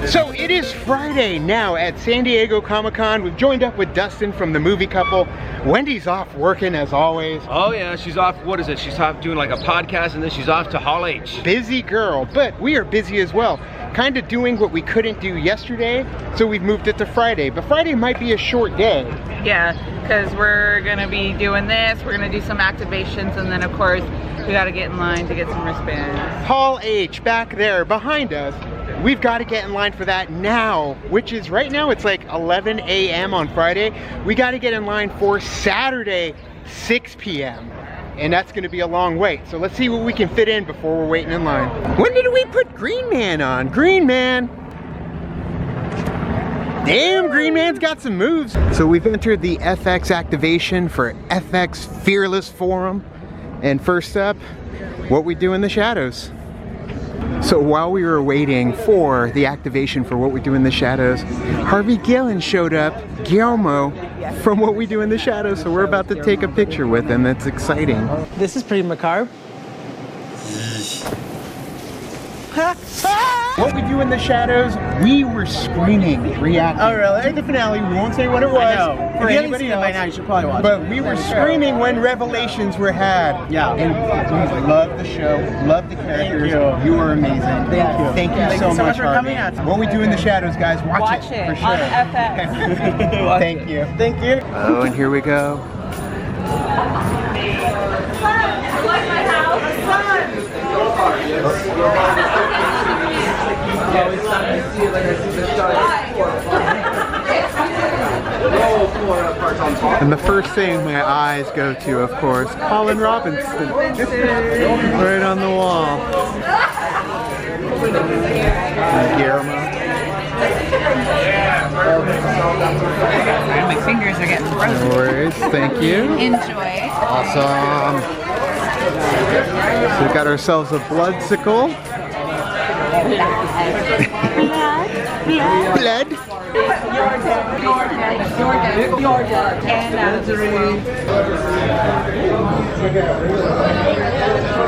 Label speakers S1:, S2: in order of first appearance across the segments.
S1: So it is Friday now at San Diego Comic-Con. We've joined up with Dustin from the Movie Couple. Wendy's off working as always.
S2: Oh yeah, she's off, what is it? She's off doing like a podcast and then she's off to Hall H.
S1: Busy girl, but we are busy as well. Kind of doing what we couldn't do yesterday, so we've moved it to Friday. But Friday might be a short day.
S3: Yeah, because we're gonna be doing this, we're gonna do some activations, and then of course, we gotta get in line to get some wristbands.
S1: Hall H, back there, behind us. We've got to get in line for that now, which is right now it's like 11 a.m. on Friday. We got to get in line for Saturday, 6 p.m. And that's going to be a long wait. So let's see what we can fit in before we're waiting in line. When did we put Green Man on? Green Man. Damn, Green Man's got some moves. So we've entered the FX activation for FX Fearless Forum. And first up, what we do in the shadows. So while we were waiting for the activation for What We Do in the Shadows, Harvey Gillen showed up, Guillermo, from What We Do in the Shadows, so we're about to take a picture with him. That's exciting.
S4: This is pretty macabre.
S1: What We Do in the Shadows, we were screaming, reacting.
S4: Oh, really?
S1: To the finale. We won't say what it was.
S4: I know.
S1: For
S4: If you haven't
S1: anybody
S4: seen it by
S1: else.
S4: now, you should probably watch
S1: But
S4: it.
S1: we were screaming when revelations were had.
S4: Yeah.
S1: And we love the show, love the characters. You are amazing.
S4: Thank you.
S1: Thank you so much
S4: for
S1: Harvey.
S4: coming out.
S1: What We Do in the Shadows, guys, watch it for sure.
S3: on FX.
S1: Thank you.
S4: Thank you.
S1: Oh, and here we go. And the first thing my eyes go to, of course, Colin Robinson. Right on the wall. And Guillermo.
S3: My fingers are getting frozen.
S1: No worries, thank you.
S3: Enjoy.
S1: Awesome. So we got ourselves a bloodsicle. Blood.
S3: You're dead. And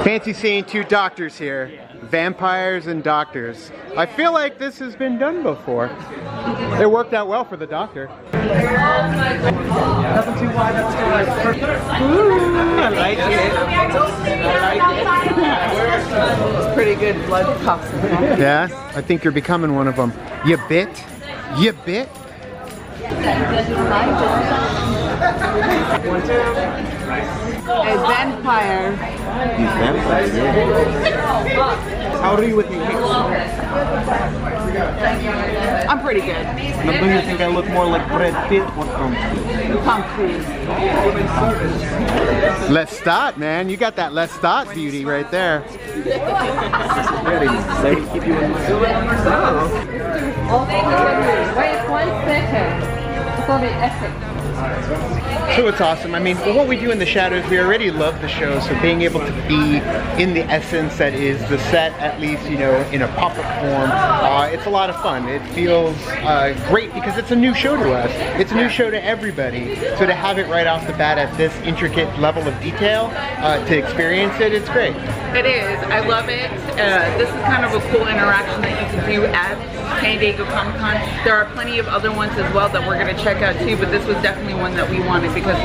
S1: Fancy seeing two doctors here. Vampires and doctors. I feel like this has been done before. It worked out well for the doctor.
S4: Nothing too wide, that's too wide. I like it. I like it. It's pretty good blood puffs.
S1: Yeah, I think you're becoming one of them. You bit? You bit?
S3: a vampire.
S1: How do you with me?
S3: I'm pretty good.
S4: But do you think I look more like Brad Pitt or
S3: Tom Cruise.
S1: Lestat, man. You got that Lestat beauty right there.
S4: They keep you in mind.
S5: Wait 1 second. It's gonna be epic.
S1: So it's awesome. I mean, What We Do in the Shadows, we already love the show, so being able to be in the essence that is the set, at least, you know, in a pop-up form, it's a lot of fun. It feels great because it's a new show to us. It's a new show to everybody. So to have it right off the bat at this intricate level of detail, to experience it, it's great.
S3: It is. I love it. This is kind of a cool interaction that you can do at San Diego Comic-Con. There are plenty of other ones as well that we're going to check out too, but this was definitely one that we wanted because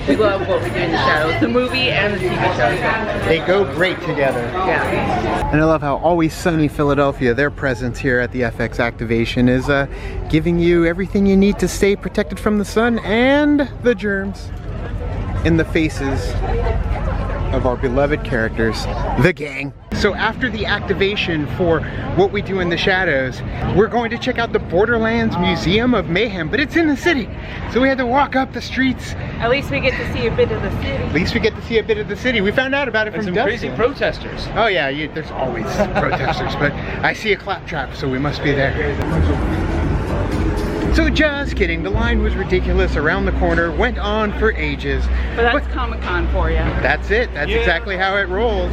S3: we love What We Do in the Shadows. The movie and the TV show.
S1: They go great together.
S3: Yeah.
S1: And I love how Always Sunny Philadelphia, their presence here at the FX activation is giving you everything you need to stay protected from the sun and the germs in the faces of our beloved characters, the gang. So after the activation for What We Do in the Shadows, we're going to check out the Borderlands Museum of Mayhem, but it's in the city. So we had to walk up the streets.
S3: At least we get to see a bit of the city.
S1: At least we get to see a bit of the city. We found out about it from
S2: some
S1: Dustin.
S2: crazy protesters.
S1: Oh yeah, there's always protesters, but I see a claptrap, so we must be there. So just kidding, the line was ridiculous around the corner, went on for ages.
S3: But that's Comic-Con for you.
S1: That's it, that's exactly how it rolls.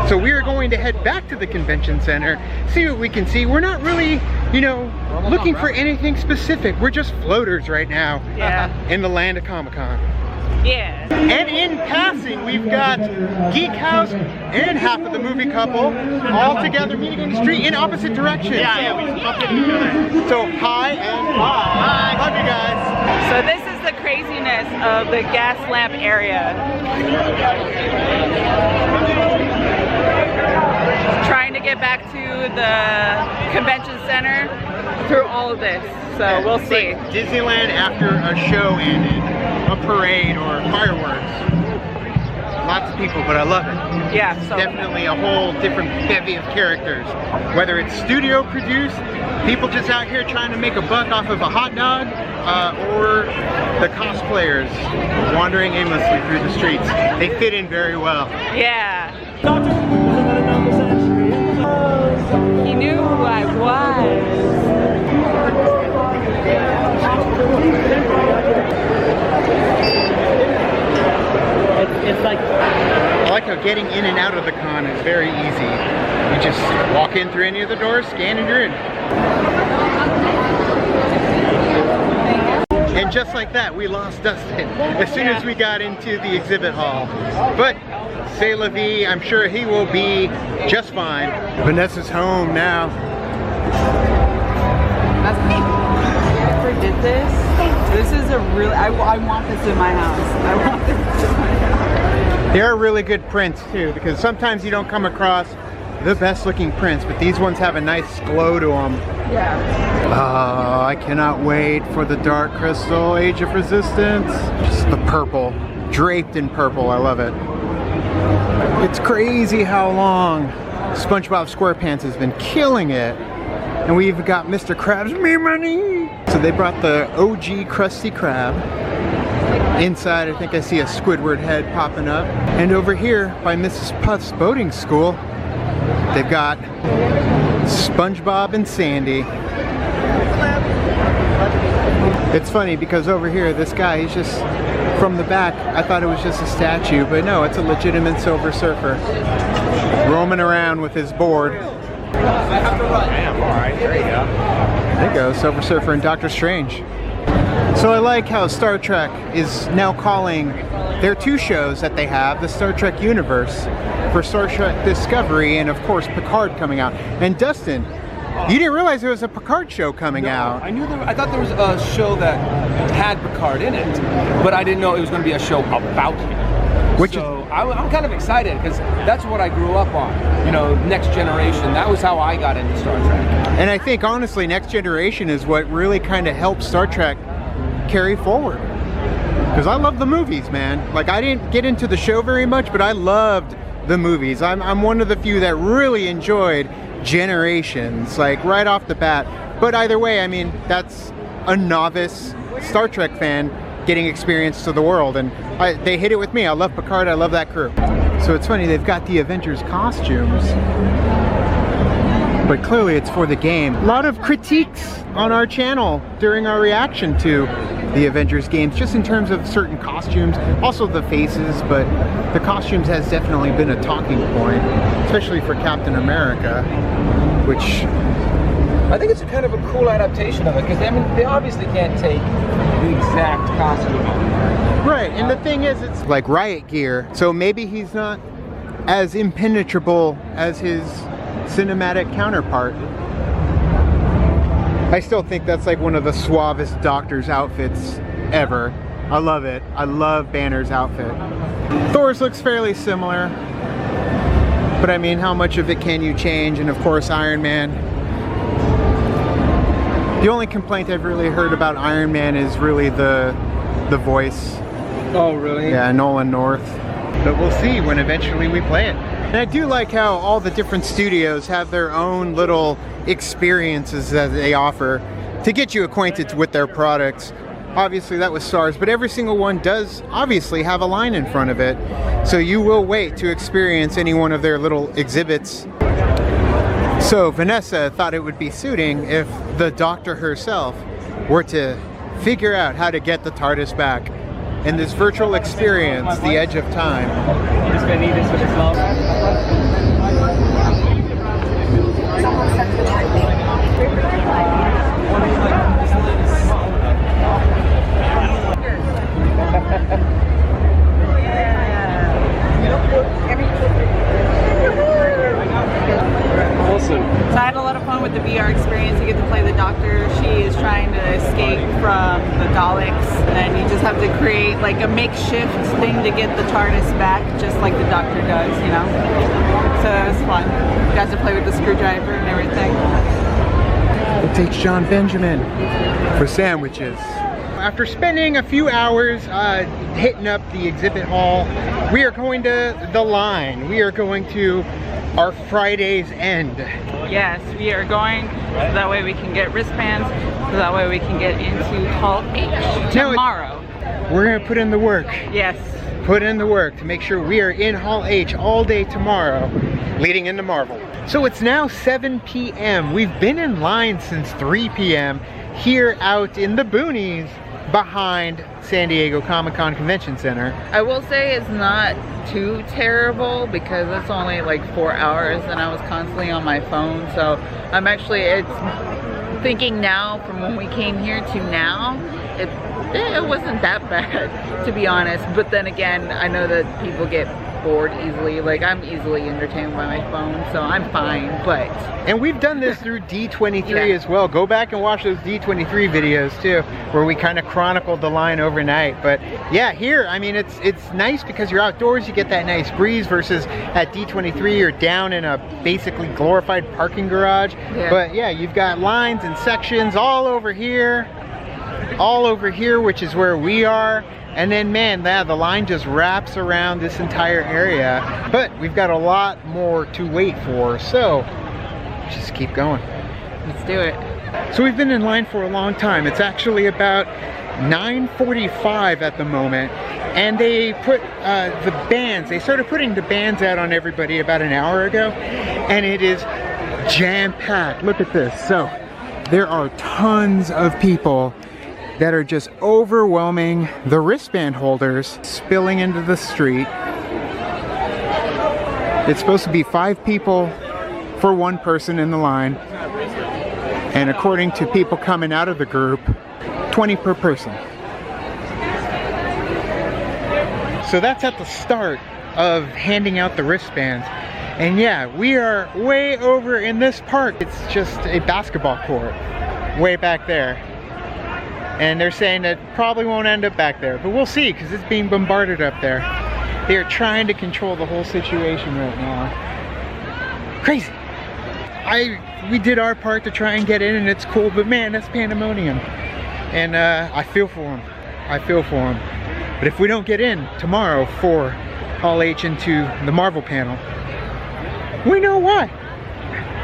S1: So we are going to head back to the convention center, see what we can see. We're not really, you know, looking for anything specific. We're just floaters right now.
S3: Yeah.
S1: In the land of Comic-Con.
S3: Yeah.
S1: And in passing, we've got Geek House and half of the movie couple all together meeting on the street in opposite directions.
S4: Yeah, we just bumped into each other.
S1: So hi and bye. Love you guys.
S3: So this is the craziness of the gas lamp area. Trying to get back to the convention center through all of this. So we'll see.
S1: Like Disneyland after a show ended, a parade or fireworks. Lots of people, but I love it.
S3: Yeah, so
S1: Definitely a whole different bevy of characters. Whether it's studio produced, people just out here trying to make a buck off of a hot dog, or the cosplayers wandering aimlessly through the streets. They fit in very well.
S3: yeah. He knew who I was.
S4: It's like,
S1: I like how getting in and out of the con is very easy. You just walk in through any of the doors, scan, and you're in. And just like that, we lost Dustin as soon as we got into the exhibit hall. But c'est la vie, I'm sure he will be just fine. Vanessa's home now.
S3: That's me. I ever did this. This is a really, I want this in my house. I want this in my house.
S1: They are really good prints too, because sometimes you don't come across the best looking prints, but these ones have a nice glow to them.
S3: Yeah.
S1: Oh, I cannot wait for the Dark Crystal Age of Resistance. Just the purple, draped in purple, I love it. It's crazy how long SpongeBob SquarePants has been killing it. And we've got Mr. Krabs, me money! So they brought the OG Krusty Krab. Inside, I think I see a Squidward head popping up. And over here, by Mrs. Puff's boating school, they've got SpongeBob and Sandy. It's funny because over here, this guy, he's just, from the back, I thought it was just a statue, but no, it's a legitimate Silver Surfer. Roaming around with his board.
S2: I have to run. Damn, alright, there you go.
S1: There you go, Silver Surfer and Doctor Strange. So I like how Star Trek is now calling their two shows that they have the Star Trek universe for Star Trek Discovery and of course Picard coming out. And Dustin, you didn't realize there was a Picard show coming out.
S6: I knew I thought there was a show that had Picard in it, but I didn't know it was going to be a show about him. I'm kind of excited because that's what I grew up on. You know, Next Generation. That was how I got into Star Trek.
S1: And I think honestly, Next Generation is what really kind of helped Star Trek carry forward. Because I love the movies, man. Like, I didn't get into the show very much, but I loved the movies. I'm one of the few that really enjoyed Generations, like right off the bat. But either way, I mean, that's a novice Star Trek fan getting experience to the world, and they hit it with me. I love Picard, I love that crew. So it's funny, they've got the Avengers costumes, but clearly it's for the game. A lot of critiques on our channel during our reaction to the Avengers games, just in terms of certain costumes, also the faces, but the costumes has definitely been a talking point, especially for Captain America, which
S6: I think it's kind of a cool adaptation of it because they obviously can't take the exact costume.
S1: right, and the thing is, it's like riot gear, so maybe he's not as impenetrable as his cinematic counterpart. I still think that's like one of the suavest Doctor's outfits ever. I love it. I love Banner's outfit. Thor's looks fairly similar, but I mean, how much of it can you change? And of course, Iron Man. The only complaint I've really heard about Iron Man is really the voice.
S6: Oh, really?
S1: Yeah, Nolan North. But we'll see when eventually we play it. And I do like how all the different studios have their own little experiences that they offer to get you acquainted with their products. Obviously that was STARZ, but every single one does obviously have a line in front of it. So you will wait to experience any one of their little exhibits. So Vanessa thought it would be suiting if the Doctor herself were to figure out how to get the TARDIS back in this virtual experience, The Edge of Time.
S4: you're just gonna need this with yourself.
S7: VR experience. You get to play the Doctor. She is trying to escape from the Daleks, and you just have to create like a makeshift thing to get the TARDIS back, just like the Doctor does, you know. So it was fun. Got to play with the screwdriver and everything.
S1: It takes John Benjamin for sandwiches. After spending a few hours hitting up the exhibit hall, we are going to the line. We are going to our Friday's end.
S3: Yes, we are going so that way we can get wristbands, so that way we can get into Hall H tomorrow.
S1: We're gonna put in the work.
S3: Yes.
S1: Put in the work to make sure we are in Hall H all day tomorrow, leading into Marvel. So it's now 7 p.m. We've been in line since 3 p.m. here out in the boonies behind San Diego Comic-Con Convention Center.
S3: I will say it's not too terrible because it's only like 4 hours and I was constantly on my phone. So I'm actually, it's thinking now from when we came here to now, it wasn't that bad, to be honest. But then again, I know that people get bored easily. Like, I'm easily entertained by my phone, so I'm fine. But
S1: and we've done this through D23 as well. Go back and watch those D23 videos too, where we kind of chronicled the line overnight. But yeah, here, I mean, it's nice because you're outdoors, you get that nice breeze, versus at D23 you're down in a basically glorified parking garage. But yeah, you've got lines and sections all over here, which is where we are. And then, man, the line just wraps around this entire area. But we've got a lot more to wait for, so just keep going.
S3: Let's do it.
S1: So we've been in line for a long time. It's actually about 9:45 at the moment. And they put the bands, they started putting the bands out on everybody about an hour ago. And it is jam-packed. Look at this. So there are tons of people that are just overwhelming the wristband holders, spilling into the street. It's supposed to be 5 people for 1 person in the line. And according to people coming out of the group, 20 per person. So that's at the start of handing out the wristbands. And yeah, we are way over in this part. It's just a basketball court way back there. And they're saying that probably won't end up back there, but we'll see because it's being bombarded up there. They are trying to control the whole situation right now. Crazy. We did our part to try and get in, and it's cool, but man, that's pandemonium. And I feel for them. I feel for them. But if we don't get in tomorrow for Hall H into the Marvel panel, we know why.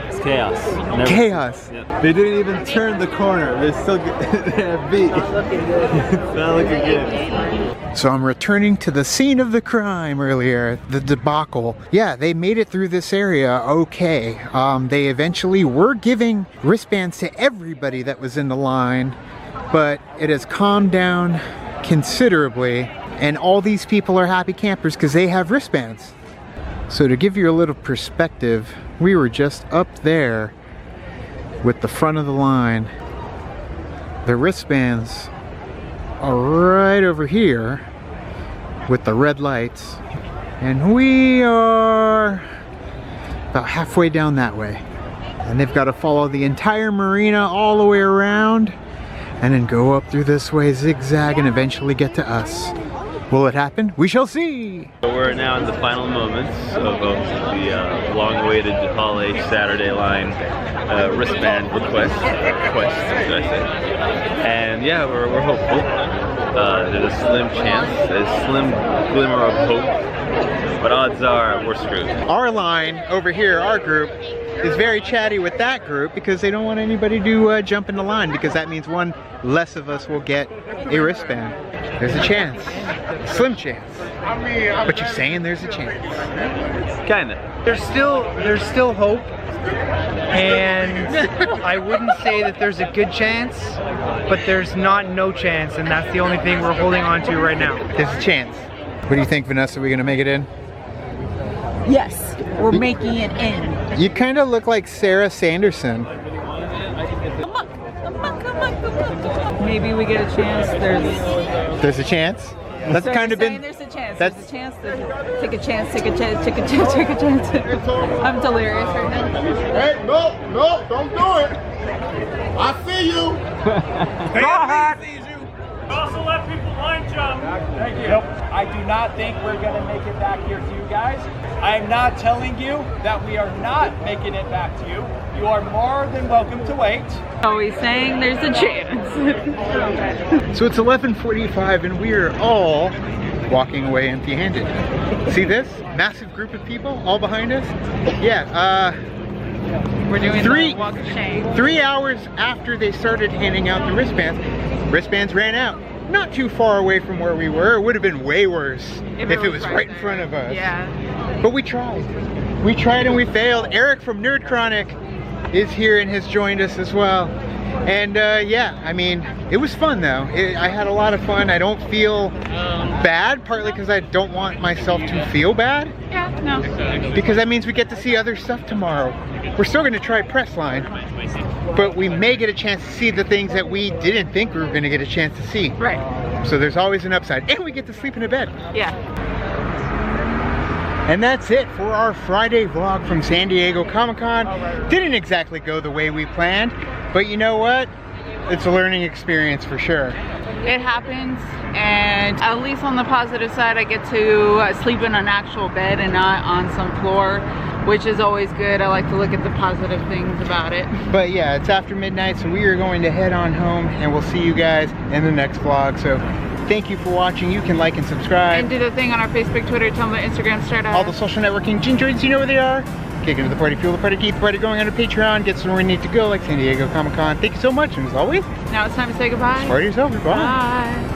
S8: It's chaos.
S1: Chaos.
S8: Yep. They didn't even turn the corner. They still get beat. It's not looking good.
S1: So I'm returning to the scene of the crime earlier, the debacle. Yeah, they made it through this area okay. They eventually were giving wristbands to everybody that was in the line, but it has calmed down considerably, and all these people are happy campers because they have wristbands. So to give you a little perspective, we were just up there with the front of the line. The wristbands are right over here with the red lights, and we are about halfway down that way. And they've got to follow the entire marina all the way around and then go up through this way, zigzag, and eventually get to us. Will it happen? We shall see!
S8: We're now in the final moments of the long-awaited Hall H Saturday line wristband request, should I say. And yeah, we're hopeful. There's a slim chance, a slim glimmer of hope, but odds are we're screwed.
S1: Our line over here, our group, is very chatty with that group because they don't want anybody to jump in the line, because that means one less of us will get a wristband. There's a chance. A slim chance. But you're saying there's a chance.
S8: Kinda.
S4: There's still hope, and I wouldn't say that there's a good chance, but there's not no chance, and that's the only thing we're holding on to right now.
S1: There's a chance. What do you think, Vanessa? Are we gonna make it in?
S7: Yes, we're making it in.
S1: You kind of look like Sarah Sanderson.
S7: Maybe we get a chance.
S1: There's a chance? That's
S7: So
S1: kind
S7: you're
S1: of been.
S7: saying there's a chance.
S1: That's-
S7: There's a chance to take a chance, take a chance, take a chance, take a chance. I'm delirious right now.
S9: Hey, no, don't do it. I see you.
S6: Go ahead. Also let people line jump. Thank you. Nope. I do not think we're going to make it back here to you guys. I am not telling you that we are not making it back to you. You are more than welcome to wait.
S3: Always saying there's a chance.
S1: So it's 11:45 and we are all walking away empty-handed. See this massive group of people all behind us? Yeah.
S3: We're doing
S1: Three-
S3: the walk of shame.
S1: 3 hours after they started handing out the wristbands ran out. Not too far away from where we were. It would have been way worse if it was right in front of us.
S3: Yeah.
S1: But we tried. We tried and we failed. Eric from Nerd Chronic is here and has joined us as well. And yeah, I mean, it was fun though. I had a lot of fun. I don't feel bad, partly because I don't want myself to feel bad.
S3: Yeah, no.
S1: Because that means we get to see other stuff tomorrow. We're still going to try Pressline, but we may get a chance to see the things that we didn't think we were going to get a chance to see.
S3: Right.
S1: So there's always an upside. And we get to sleep in a bed.
S3: Yeah.
S1: And that's it for our Friday vlog from San Diego Comic-Con. Didn't exactly go the way we planned, but you know what? It's a learning experience for sure.
S3: It happens, and at least on the positive side, I get to sleep in an actual bed and not on some floor, which is always good. I like to look at the positive things about it.
S1: But yeah, it's after midnight, so we are going to head on home, and we'll see you guys in the next vlog. So thank you for watching. You can like and subscribe.
S3: And do the thing on our Facebook, Twitter, Tumblr, Instagram, start
S1: All the social networking gingeroids, you know where they are. Kick into the party, fuel the party, keep the party going on a Patreon, get somewhere we need to go like San Diego Comic-Con. Thank you so much, and as always,
S3: Now it's time to say goodbye.
S1: party yourself. Bye.
S3: Bye.